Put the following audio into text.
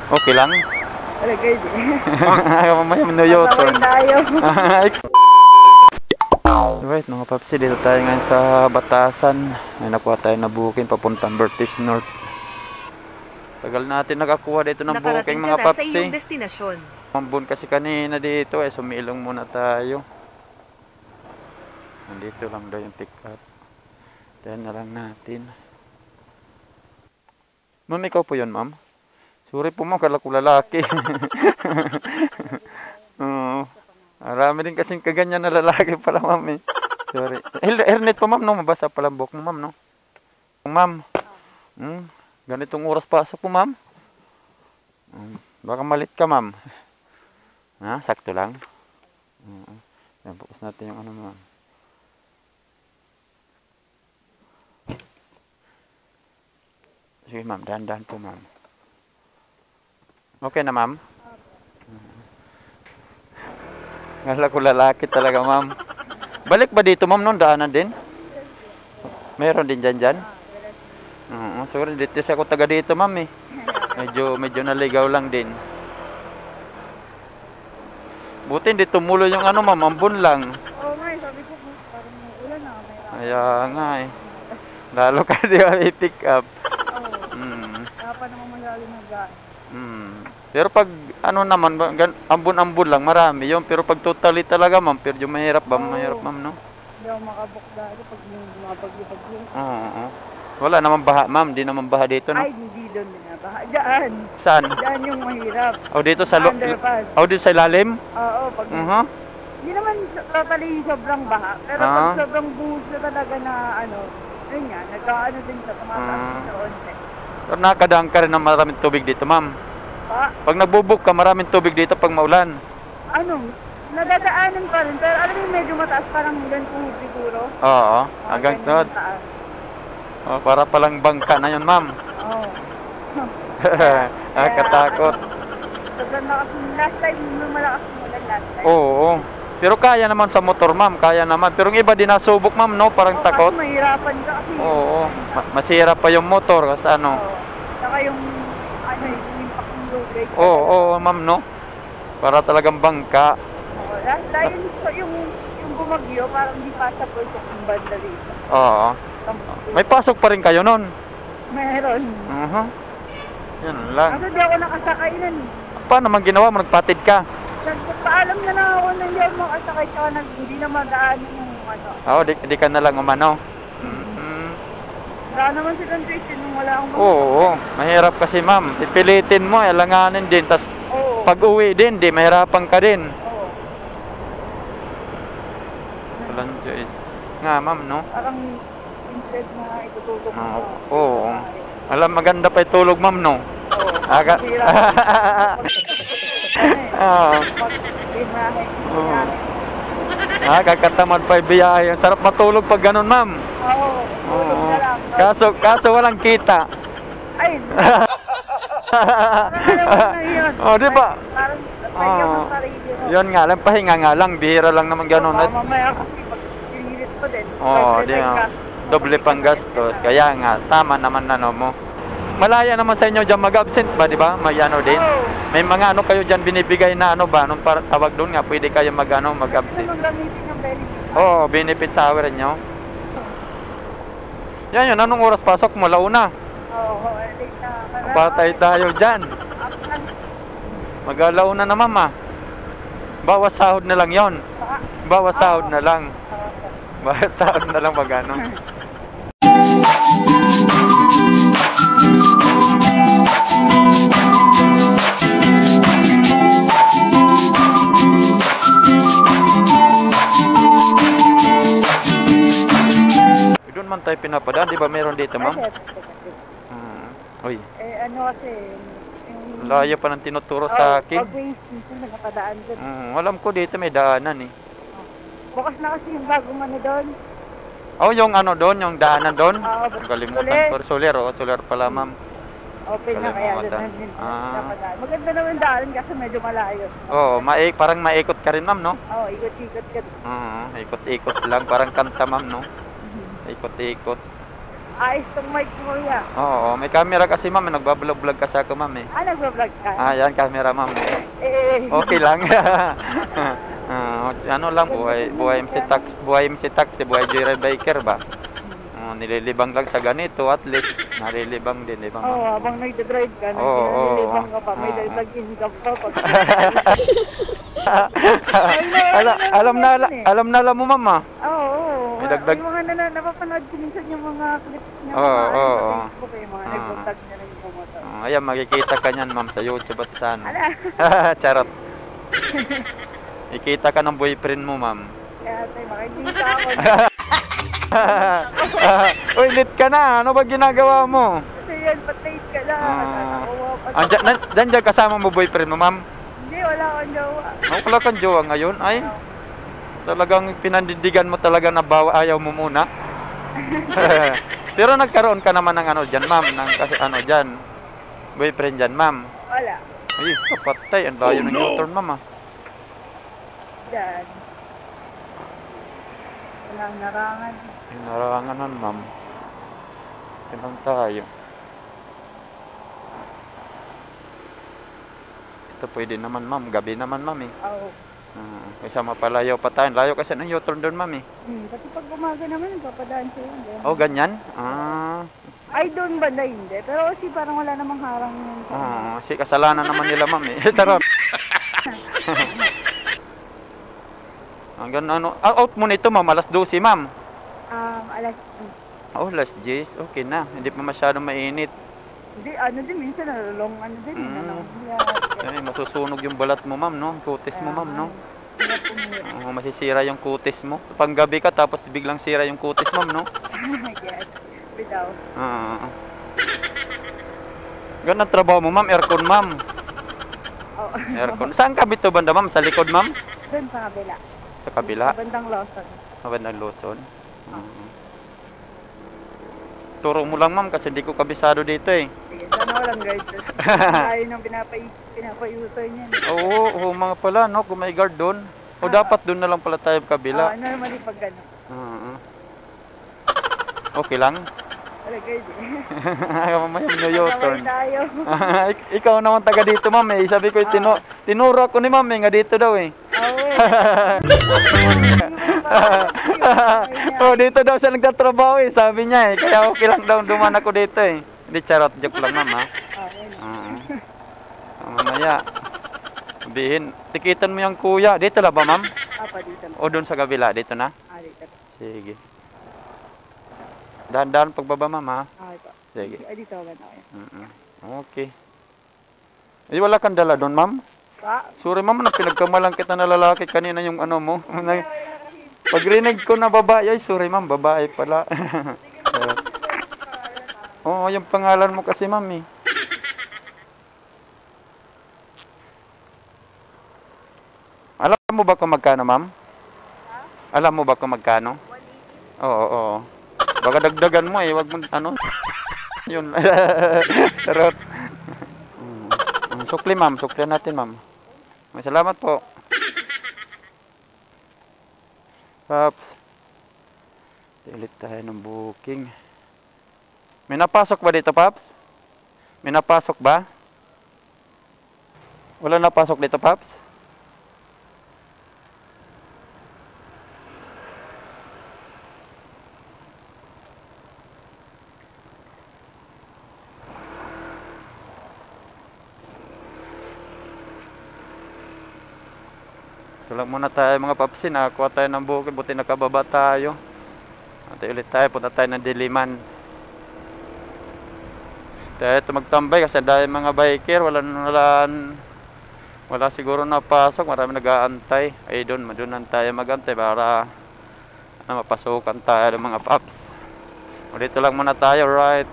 Okay lang? Wala kayo di. Mamaya manuyoton. tayo. Alright mga papsi, dito tayo ngayon sa Batasan. May nakuha tayo na booking papuntang Bertis North. Tagal natin nakakuha dito ng booking mga papsi. Sa iyong destinasyon. Mambun kasi kanina dito sumilong muna tayo. Nandito lang daw yung pick up. Tayo na lang natin. Ma'am, ikaw po yun ma'am? Sorry po ma'am, kala ko lalaki. Marami din kasing kaganyan na lalaki pala ma'am eh. Sorry. Hairnet po ma'am, no? Mabasa pala ang buhok mo ma'am, no? Ma'am, ganitong oras pasok po ma'am. Baka malit ka ma'am. Ha? Sakto lang. Yan, focus natin yung ano ma'am. Sige ma'am, dahan-dahan po ma'am. Okay na ma'am? Ngala ko lalaki talaga ma'am. Balik ba dito ma'am noon? Daanan din? Meron din dyan? Sorry, dito siya ako taga dito ma'am eh. Medyo naligaw lang din. Buti hindi tumulo yung ano ma'am, ambon lang. Oo nga eh, sabi ko parang ulan na. Kaya nga eh. Lalo ka di ba i-pick up. Dapat naman malalim na gaan. Pero pag ano naman, ambon-ambon lang, marami yun. Pero pag totally talaga ma'am, pero yung mahirap ba? Mahirap ma'am, no? Hindi ako makabok dahil pag mapag-ipag yun. Oo. Wala naman baha ma'am, di naman baha dito, no? Ay, hindi doon na baha. Diyan. Saan? Diyan yung mahirap. Dito sa underpass. Dito sa ilalim? Oo, pag hindi naman totally sobrang baha. Pero pag sobrang buhos na talaga na ano, yun nga, nagkaano din sa tumataas sa onte. Pero nakadaan ka rin ng maraming tubig dito ma'am. Pag nagbubuk ka, maraming tubig dito pag maulan. Ano? Nadadaanan pa rin. Pero alam mo medyo mataas, parang ganun siguro. Oo. Hanggang doon. Para palang bangka na yun ma'am. Oo. Katakot. Sobrang lakas. Last time, malakas umulan last time. Oo. Pero kaya naman sa motor ma'am, kaya naman. Pero yung iba din nasubok ma'am, no? Parang takot. Kasi mahirapan ka kasi. Oo. Masira pa yung motor kasi ano. Saka yung ano, yung impact ng road brake. Oo, ma'am, no? Para talagang bangka. Dahil yung bumagyo, parang di pa sa pulsok ng banda dito. Oo. May pasok pa rin kayo nun? Meron. Yan lang. Kasi di ako nakasakay nun. Paano naman ginawa mo? Nagpatid ka? Nagpaalam na lang ako na hindi ako makasakay, saka hindi na madaanan yung ano. Oo, di ka na lang umano. Wala naman silang tuition nung wala akong Oo, mahirap kasi ma'am. Pipilitin mo, alanganin din. Tapos pag uwi din, di mahirapan ka din. Oo. Walang choice. Nga ma'am, no? Parang instead na itutulog mo. Oo. Alam, maganda pa itulog ma'am, no? Oo. Aga. Kakatamad pa yung biyahe. Ang sarap matulog pag ganun ma'am. Oo. Kaso walang kita. Ay. Di ba? Parang pahinga ng sarili mo. Yun nga lang, pahinga nga lang. Bihira lang naman ganun. Mamaya kasi pag pinilit pa din. Di nga. Doble pang gastos. Kaya nga, tama naman ano mo. Malaya naman sa inyo dyan mag-absent ba, di ba? May ano din. May mga ano kayo dyan binibigay na ano ba? Nung tawag doon nga, pwede kayo mag-absent. Oo, benefit sa hour nyo. Yan yun, anong oras pasok mo? Launa? Oo, late na. Patay tayo dyan. Mag-alauna na mama. Bawas sahod na lang yon. Bawas sahod na lang. Bawas sahod na lang mag-ano. Doon man tayo pinapadaan, di ba meron dito ma'am? Uy. Ano kasi, layo pa ng tinuturo sa akin. Pag-waste dito, nakapadaan doon. Alam ko dito may daanan eh. Bukas na kasi yung bagong ano doon. Yung ano doon, yung daanan doon? Suler. Kalimutan ko. Suler pala ma'am. Open na kaya doon. Maganda naman daan kasi medyo malayo. Oo, parang maikot ka rin ma'am, no? Oo, ikot-ikot ka. Ikot-ikot lang, parang kanta ma'am, no? Ikot-ikot. Ayos tong mic mo ya. Oo, may camera kasi ma'am, nagbablog-vlog kasi ako ma'am eh. Nagbablog ka? Yan, camera ma'am. Okay lang. Ano lang, buhay MC Taxi, buhay Joyride Biker ba? Nililibang lang sa ganito, at least nalilibang din, di ba? Oo, habang nagdadrive ka, nililibang ka pa, may dagdag income pa. Alam na mo mama. Oo. May dagdag. Yung mga napapanood ko minsan yung mga clips niya Oo. sa Facebook, yung mga nagtag niya ng bumoto. Ayan, makikita ka niyan ma'am sa YouTube at sa ano. Charot. Ikita ka ng boyfriend mo ma'am. Kaya tayo, makikita ako. Uy, lit ka na. Ano ba ginagawa mo? Kasi yan, patay ka lang. Diyan kasama mo boyfriend mo ma'am? Hindi, wala akong jowa. Wala kang jowa ngayon? Ay, talagang pinandidigan mo talaga na ayaw mo muna. Pero nagkaroon ka naman ng ano dyan ma'am, ng kasi ano dyan, boyfriend dyan ma'am. Wala. Ay, kapatay, ang layo ng U-turn ma'am ah. Dyan. Walang narangan. Narangan nun ma'am. Tinang tayo. Ito pwede naman ma'am, gabi naman ma'am eh. Oo. Kasi mapalayo pa tayo. Layo kasi ng U-turn doon ma'am eh. Pati pag umaga naman, nagpapadaan siya yun. Oh, ganyan? Ay, doon banda hindi. Pero kasi parang wala namang harang yun. Kasi kasalanan naman nila ma'am eh. Charot. Hanggang ano, out mo nito ma'am, alas 12 ma'am. Alas 10. Oh, alas 10, okay na. Hindi pa masyadong mainit. Hindi, ano din, minsan nalulong, ano din, Ay, masusunog yung balat mo ma'am, no? Kutis mo ma'am, no? Masisira yung kutis mo. Panggabi ka, tapos biglang sira yung kutis ma'am, no? Yes, without. Ganun trabaho mo ma'am, aircon ma'am. Aircon. Saan ka bito banda ma'am? Sa likod ma'am? Doon sa kabila. Sa kabila? Sa bandang Lawson. Sa bandang Lawson? Turo mo lang ma'am kasi hindi ko kabisado dito eh. Sige, sana walang guard doon. Tayo nang pinapayusan niyan. Oo, mga pala no, kung may guard doon. O dapat doon na lang pala tayo kabila. Normally pag gano'n. Okay lang? Wala guard eh. Mamaya New U-turn. tayo. Ikaw naman taga dito ma'am eh. Sabi ko, tinuro ako ni ma'am eh, nga dito daw eh. Dito daw siya nagtatrabaho eh, sabi niya eh. Kaya okay lang daw duman ako dito eh. Hindi, charot, joke lang ma'am ha. Mamaya, sabihin, tikitan mo yung kuya. Dito lang ba ma'am? Dito na. O doon sa kabila, dito na? Dito. Sige. Dahan-dahan pagbaba ma'am ha. Sige. Dito agad ako. Okay. Wala kang dala doon ma'am? Sorry ma'am, pinagkamalang kita na lalaki kanina yung ano mo. Pagrinig ko na babae, ay sorry ma'am, babae pala. Oo, yung pangalan mo kasi ma'am eh. Alam mo ba kung magkano ma'am? Alam mo ba kung magkano? Oo. Baka dagdagan mo eh, wag mo ano. Yun. Sarot. Sukli ma'am, sukli natin ma'am. Salamat po. Paps. Ulit tayo ng booking. May napasok ba dito, Paps? May napasok ba? Wala napasok dito, Paps? Tulak muna tayo mga papsi, nakakuha tayo ng bukid, buti nakababa tayo. At ulit tayo, punta tayo ng Diliman. Tayo ito magtambay kasi dahil mga biker, wala siguro napasok, marami nag-aantay. Ay doon tayo magantay para mapasukan tayo ng mga paps. Dito lang muna tayo, right?